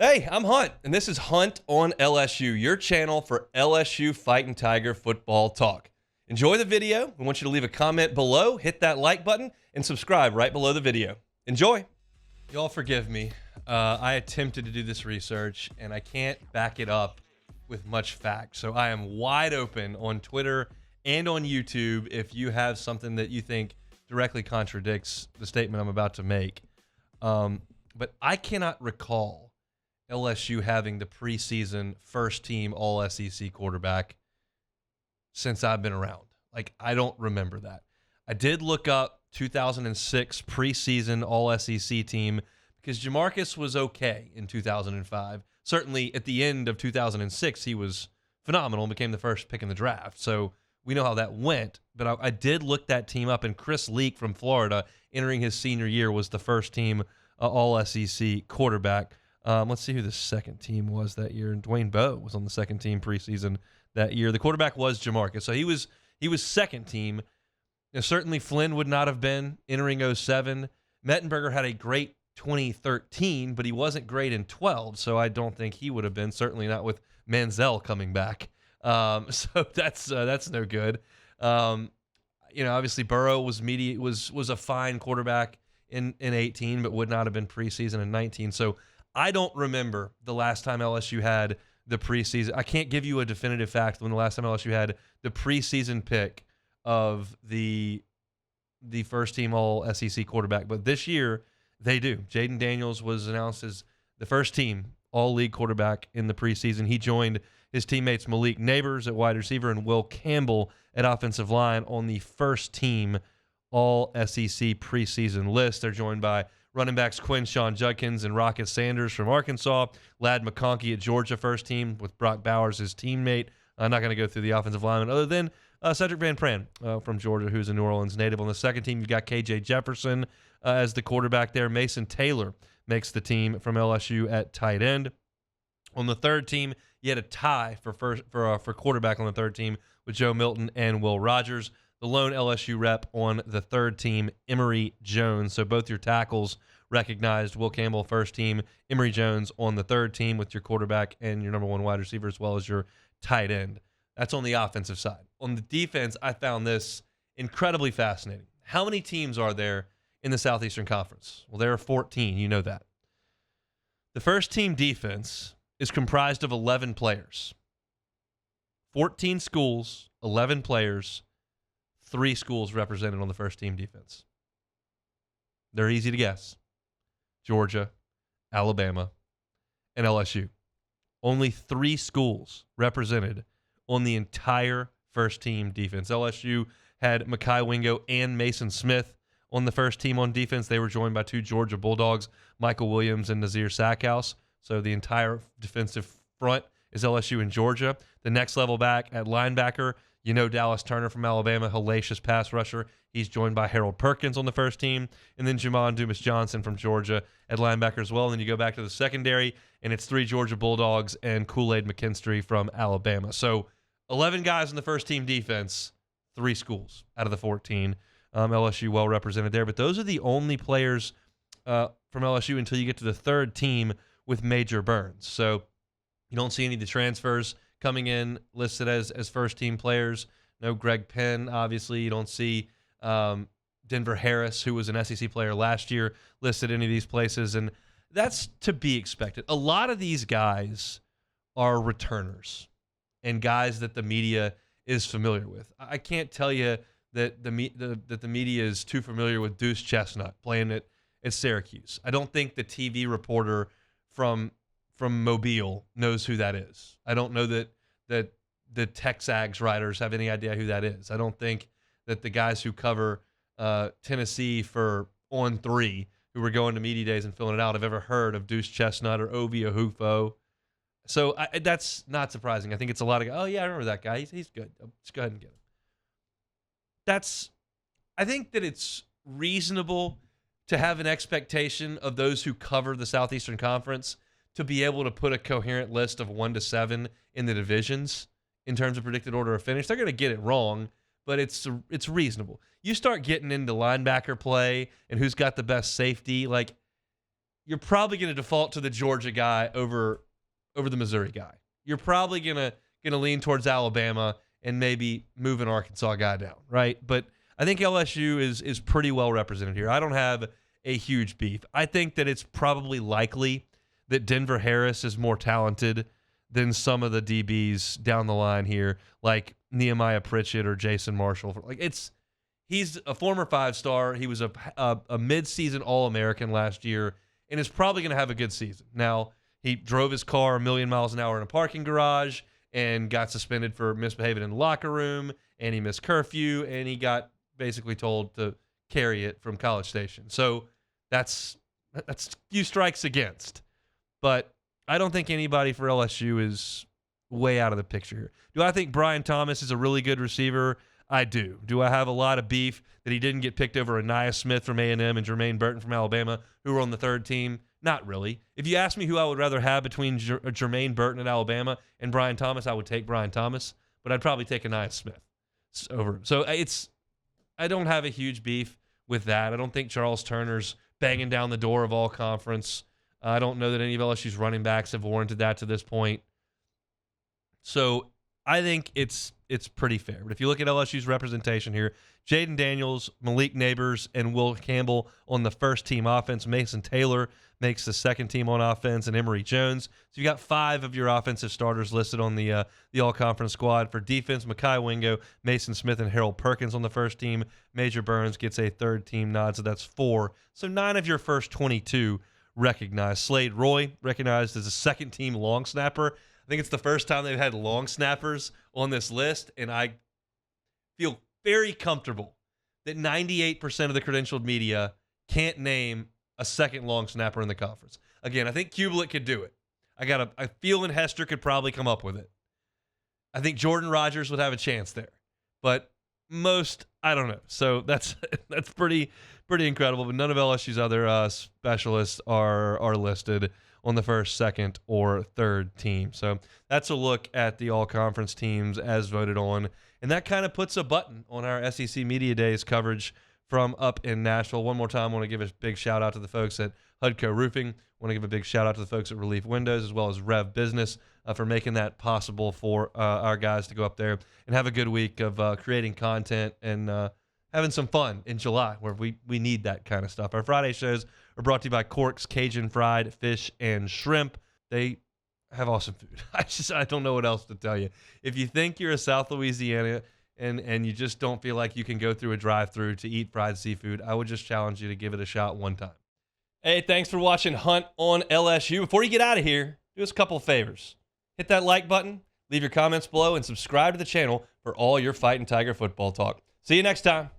Hey, I'm Hunt, and this is Hunt on LSU, your channel for LSU Fighting Tiger football talk. Enjoy the video. We want you to leave a comment below, hit that like button, and subscribe right below the video. Enjoy. Y'all forgive me. I attempted to do this research, and I can't back it up with much fact. So I am wide open on Twitter and on YouTube if you have something that you think directly contradicts the statement I'm about to make. But I cannot recall LSU having the preseason first team all SEC quarterback since I've been around. Like, I don't remember that. I did look up 2006 preseason all SEC team because Jamarcus was okay in 2005. Certainly at the end of 2006, he was phenomenal and became the first pick in the draft. So we know how that went. But I did look that team up, and Chris Leak from Florida, entering his senior year, was the first team all SEC quarterback. Let's see who the second team was that year. And Dwayne Bowe was on the second team preseason that year. The quarterback was Jamarcus. So he was second team. Certainly Flynn would not have been entering 07. Mettenberger had a great 2013, but he wasn't great in 12. So I don't think he would have been, certainly not with Manziel coming back. So that's no good. Obviously Burrow was a fine quarterback in 18, but would not have been preseason in 19. So I don't remember the last time LSU had the preseason. I can't give you a definitive fact when the last time LSU had the preseason pick of the first team all SEC quarterback. But this year they do. Jaden Daniels was announced as the first team all league quarterback in the preseason. He joined his teammates Malik Neighbors at wide receiver and Will Campbell at offensive line on the first team all SEC preseason list. They're joined by running backs Quinn Judkins and Rocket Sanders from Arkansas, Ladd McConkey at Georgia first team with Brock Bowers, his teammate. I'm not going to go through the offensive lineman other than Cedric Van Pran from Georgia, who's a New Orleans native. On the second team, you've got KJ Jefferson as the quarterback there. Mason Taylor makes the team from LSU at tight end. On the third team, you had a tie for quarterback on the third team with Joe Milton and Will Rogers. The lone LSU rep on the third team, Emory Jones. So both your tackles recognized. Will Campbell, first team. Emory Jones on the third team with your quarterback and your number one wide receiver as well as your tight end. That's on the offensive side. On the defense, I found this incredibly fascinating. How many teams are there in the Southeastern Conference? Well, there are 14. You know that. The first team defense is comprised of 11 players. 14 schools, 11 players, 3 schools represented on the first team defense. They're easy to guess. Georgia, Alabama, and LSU. Only 3 schools represented on the entire first team defense. LSU had Mekhi Wingo and Mason Smith on the first team on defense. They were joined by 2 Georgia Bulldogs, Michael Williams and Nazir Sackhouse. So the entire defensive front is LSU and Georgia. The next level back at linebacker, Dallas Turner from Alabama, hellacious pass rusher. He's joined by Harold Perkins on the first team. And then Jamon Dumas-Johnson from Georgia at linebacker as well. And then you go back to the secondary, and it's 3 Georgia Bulldogs and Kool-Aid McKinstry from Alabama. So 11 guys in the first team defense, 3 schools out of the 14. LSU well represented there. But those are the only players from LSU until you get to the third team with major burns. So you don't see any of the transfers coming in listed as first team players. No Greg Penn, obviously. You don't see Denver Harris, who was an SEC player last year, listed in any of these places. And that's to be expected. A lot of these guys are returners and guys that the media is familiar with. I can't tell you that the media is too familiar with Deuce Chestnut playing at Syracuse. I don't think the TV reporter from Mobile knows who that is. I don't know that the Texags writers have any idea who that is. I don't think that the guys who cover Tennessee for On 3, who were going to media days and filling it out, have ever heard of Deuce Chestnut or Ovi Ohufo. So that's not surprising. I think it's a lot of, oh yeah, I remember that guy. He's good. Let's go ahead and get him. I think that it's reasonable to have an expectation of those who cover the Southeastern Conference to be able to put a coherent list of 1 to 7 in the divisions in terms of predicted order of finish. They're going to get it wrong, but it's reasonable. You start getting into linebacker play and who's got the best safety, like you're probably going to default to the Georgia guy over the Missouri guy. You're probably gonna lean towards Alabama and maybe move an Arkansas guy down, right? But I think LSU is pretty well represented here. I don't have a huge beef. I think that it's probably likely that Denver Harris is more talented than some of the DBs down the line here, like Nehemiah Pritchett or Jason Marshall. He's a former 5-star. He was a mid-season All-American last year and is probably going to have a good season. Now, he drove his car a million miles an hour in a parking garage and got suspended for misbehaving in the locker room, and he missed curfew, and he got basically told to carry it from College Station. So that's few strikes against. But I don't think anybody for LSU is way out of the picture here. Do I think Brian Thomas is a really good receiver? I do. Do I have a lot of beef that he didn't get picked over Aniyah Smith from A&M and Jermaine Burton from Alabama, who were on the third team? Not really. If you ask me who I would rather have between Jermaine Burton at Alabama and Brian Thomas, I would take Brian Thomas, but I'd probably take Aniyah Smith over him. So I don't have a huge beef with that. I don't think Charles Turner's banging down the door of all conference. I don't know that any of LSU's running backs have warranted that to this point. So I think it's pretty fair. But if you look at LSU's representation here, Jaden Daniels, Malik Neighbors, and Will Campbell on the first team offense. Mason Taylor makes the second team on offense, and Emory Jones. So you got 5 of your offensive starters listed on the all-conference squad. For defense, Mekhi Wingo, Mason Smith, and Harold Perkins on the first team. Major Burns gets a third team nod, so that's 4. So 9 of your first 22 recognized. Slade Roy recognized as a second team long snapper. I think it's the first time they've had long snappers on this list, and I feel very comfortable that 98% of the credentialed media can't name a second long snapper in the conference. Again, I think Kublik could do it. I feel Hester could probably come up with it. I think Jordan Rogers would have a chance there, but most, I don't know. So that's pretty incredible. But none of LSU's other specialists are listed on the first, second, or third team. So that's a look at the all-conference teams as voted on. And that kind of puts a button on our SEC Media Days coverage from up in Nashville. One more time, I want to give a big shout-out to the folks at Hudco Roofing. I want to give a big shout-out to the folks at Relief Windows as well as Rev Business for making that possible for our guys to go up there and have a good week of creating content and having some fun in July where we need that kind of stuff. Our Friday shows are brought to you by Cork's Cajun Fried Fish and Shrimp. They have awesome food. I don't know what else to tell you. If you think you're a South Louisiana and you just don't feel like you can go through a drive-through to eat fried seafood, I would just challenge you to give it a shot one time. Hey, thanks for watching Hunt on LSU. Before you get out of here, do us a couple of favors. Hit that like button, leave your comments below, and subscribe to the channel for all your Fighting Tiger football talk. See you next time.